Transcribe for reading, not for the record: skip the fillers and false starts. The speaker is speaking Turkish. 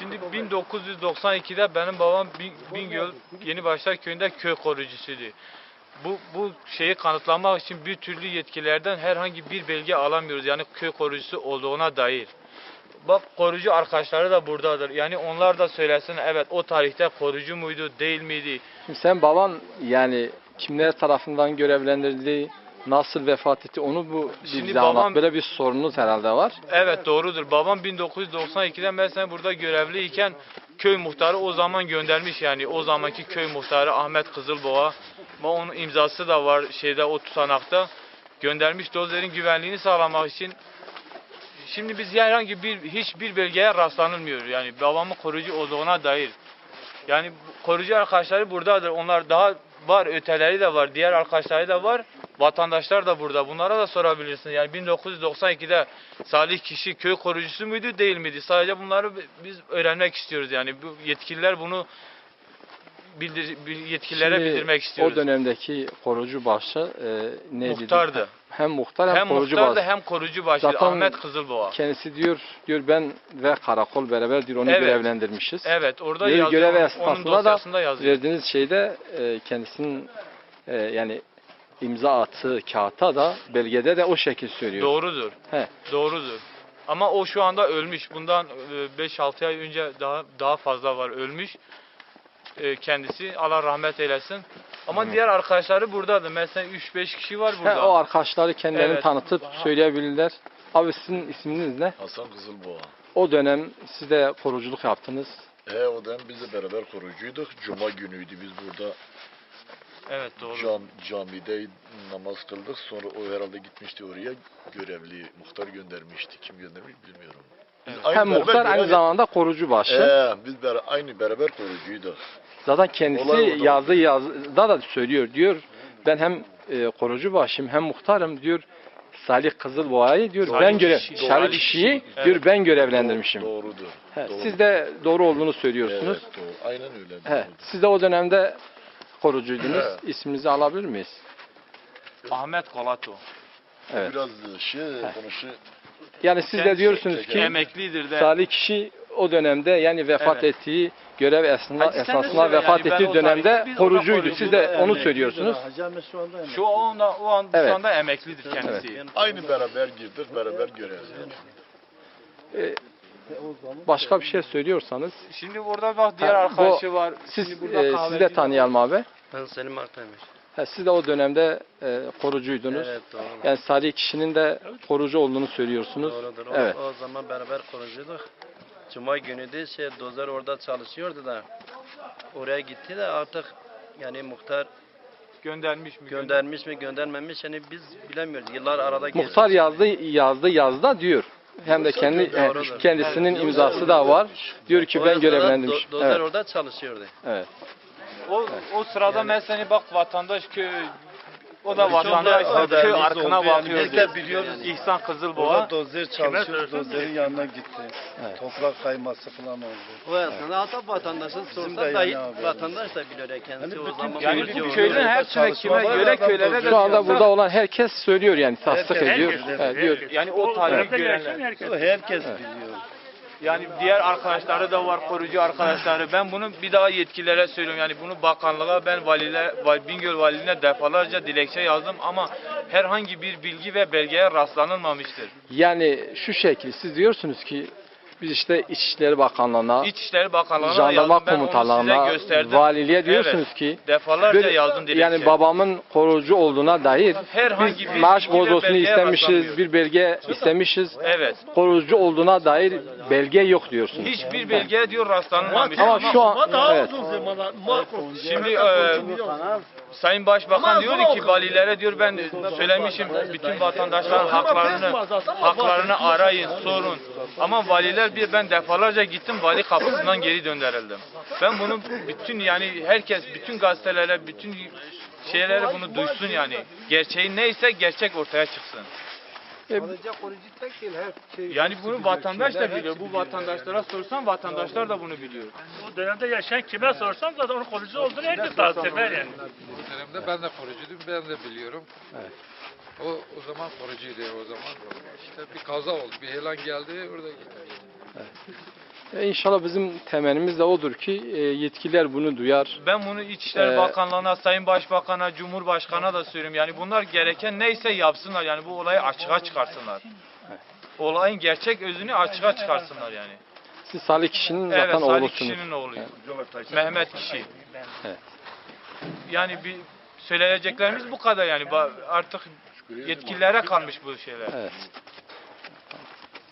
Şimdi 1992'de benim babam Bingöl Yenibaşlar köyünde köy koruyucusuydu. Bu şeyi kanıtlamak için bir türlü yetkililerden herhangi bir belge alamıyoruz. Yani köy koruyucusu olduğuna dair. Bak koruyucu arkadaşları da buradadır. Yani onlar da söylesin evet o tarihte koruyucu muydu değil miydi? Şimdi sen baban yani kimler tarafından görevlendirildi, nasıl vefat etti onu Şimdi bize babam- anlat. Böyle bir sorunuz herhalde var. Evet doğrudur. Babam 1992'de mesela burada görevliyken köy muhtarı o zaman göndermiş yani o zamanki köy muhtarı Ahmet Kızılboğa. Ama onun imzası da var şeyde o tutanakta. Göndermiş dozların güvenliğini sağlamak için. Şimdi biz herhangi hiçbir belgeye rastlanılmıyor. Yani babamın koruyucu olduğuna dair. Yani koruyucu arkadaşları buradadır. Onlar daha var, öteleri de var. Diğer arkadaşları da var. Vatandaşlar da burada. Bunlara da sorabilirsin. Yani 1992'de Salih kişi köy koruyucusu muydu, değil miydi? Sadece bunları biz öğrenmek istiyoruz. Yani bu yetkililer bunu yetkililere Şimdi bildirmek istiyoruz. o dönemdeki korucu başı neydi? Muhtardı. Hem muhtar hem, Hem korucu muhtardı başı. hem korucu başıydı. Zaten Ahmet Kızılboğa. Kendisi diyor ben ve karakol beraber diyor onu Evet. görevlendirmişiz. Evet orada Diyor, yazıyor. görev Onun esnasında da dosyasında yazıyor. verdiğiniz şeyde kendisinin yani imza attığı kağıtta da belgede de o şekil söylüyor. Doğrudur. He. Doğrudur. Ama o şu anda ölmüş. Bundan 5-6 ay önce daha fazla var ölmüş. Kendisi Allah rahmet eylesin. Ama diğer arkadaşları buradadır. Mesela 3-5 kişi var burada. O arkadaşları kendilerini Evet. tanıtıp söyleyebilirler. Abi sizin isminiz ne? Hasan Kızılboğa. O dönem siz de koruculuk yaptınız. O dönem biz de beraber koruyucuyduk. Cuma günüydü biz burada Evet doğru. camide namaz kıldık. Sonra o herhalde gitmişti oraya. Görevli muhtar göndermişti. Kim göndermiş bilmiyorum. Biz Evet. Hem muhtar aynı zamanda korucu başı. Biz aynı beraber koruyucuyduk. Zaten kendisi Olay orada yazdığı yazıda da söylüyor. Diyor ben hem korucu başım hem muhtarım diyor. Salih Kızılboğa'yı diyor Salih ben kişi, Salih Salih kişiyi kişi, diyor ben görevlendirmişim. Doğrudur. He, Doğru. siz de doğru olduğunu söylüyorsunuz. Evet, doğru. Aynen öyle. He, doğrudur. siz de o dönemde korucuydunuz. Evet. İsminizi alabilir miyiz? Ahmet Kolato. Evet. Biraz konuşuyor. Yani siz de Kendisi diyorsunuz ki emeklidir de. Salih kişi o dönemde yani vefat Evet. ettiği görev Hacı sen de esnasında söyle vefat yani, ben ettiği o dönemde tarihte biz korucuydu. ona Siz de onu korucuydu, söylüyorsunuz. Şu an Evet. şu anda emeklidir kendisi. Aynı beraber girdik, beraber görev. Başka bir şey söylüyorsanız Şimdi burada bak diğer Ha, bu- arkadaşı var. siz Şimdi burada siz kahveci de var. tanıyalım abi. Ben Selim Aktaymış. Siz de o dönemde korucuydunuz. Evet doğru. Yani Salih kişinin de korucu olduğunu söylüyorsunuz. Doğrudur. Evet. O zaman beraber korucuyduk. Cuma günü de dozer orada çalışıyordu da oraya gitti de artık yani muhtar Göndermiş mi? göndermiş mi göndermemiş yani biz bilemiyoruz. Yıllar arada geçti. Muhtar yazdı diyor. Hem de Doğrudur. kendisinin imzası da var. Diyor ki ben görevlendirmişim. Dozer Evet. orada çalışıyordu. Evet. O sırada mesela bak vatandaş o da vatandaş köy arkına bakıyor. Biz de biliyoruz. İhsan Kızılboğa. Orada dozer çalışıyor, dozerin yanına gitti. Evet. Toprak kayması falan oldu. O esnada hatta vatandaşın Bizim sorsa de dahi yani abi. vatandaş da biliyor ya kendisi Hani o bütün zaman. Yani Köylü bu köyün hepsine kime göre köylere de Şu anda diyorsa, burada olan herkes söylüyor yani tasdik Herkes, ediyor. herkes, Evet, diyor. yani o tarihi görenler. Herkes biliyor. Yani diğer arkadaşları da var, korucu arkadaşları. Ben bunu bir daha yetkililere söylüyorum. Yani bunu bakanlığa, ben Bingöl valiliğine defalarca dilekçe yazdım ama herhangi bir bilgi ve belgeye rastlanılmamıştır. Yani şu şekil siz diyorsunuz ki biz işte İçişleri Bakanlığı'na, İçişleri Bakanlığı'na Jandarma yazdım. Ben onu Komutanlığı'na, size gösterdim. valiliğe diyorsunuz Evet. ki Defalarca böyle- yazdım dilekçe. yani babamın korucu olduğuna dair Herhangi biz bir maaş bilgi ve bordosunu belgeye istemişiz, rastlanmıyor. bir belge istemişiz. Evet. Korucu olduğuna dair belge yok diyorsunuz. Hiçbir belgeye diyor rastlanılmamış. Ama şu an evet. Şimdi Sayın Başbakan diyor ki valilere diyor ben söylemişim bütün vatandaşların haklarını arayın, sorun. Ama valiler ben defalarca gittim vali kapısından geri döndürüldüm. Ben bunu bütün yani herkes bütün gazetelere bütün şeylere bunu duysun yani. Gerçeği neyse gerçek ortaya çıksın. Yani bunu vatandaş da biliyor. Bu vatandaşlara sorsan vatandaşlar da bunu biliyor. O dönemde yaşayan kime sorsam zaten onun korucu olduğunu herkes tasdik eder yani. O dönemde ben de korucuydum, ben de biliyorum. Evet. O zaman korucuydu o zaman. İşte bir kaza oldu, bir helan geldi, orada gitti. İnşallah bizim temennimiz de odur ki yetkililer bunu duyar. Ben bunu İçişleri Ee, Bakanlığı'na, Sayın Başbakan'a, Cumhurbaşkanı'na da söylüyorum. Yani bunlar gereken neyse yapsınlar. Yani bu olayı açığa çıkarsınlar. Olayın gerçek özünü açığa çıkarsınlar yani. Siz Salih kişinin Evet, zaten Salih oğlusunuz. kişinin oğluyum. Mehmet kişi. Evet. Yani bir söyleyeceklerimiz bu kadar yani. Artık yetkililere kalmış bu şeyler. Evet.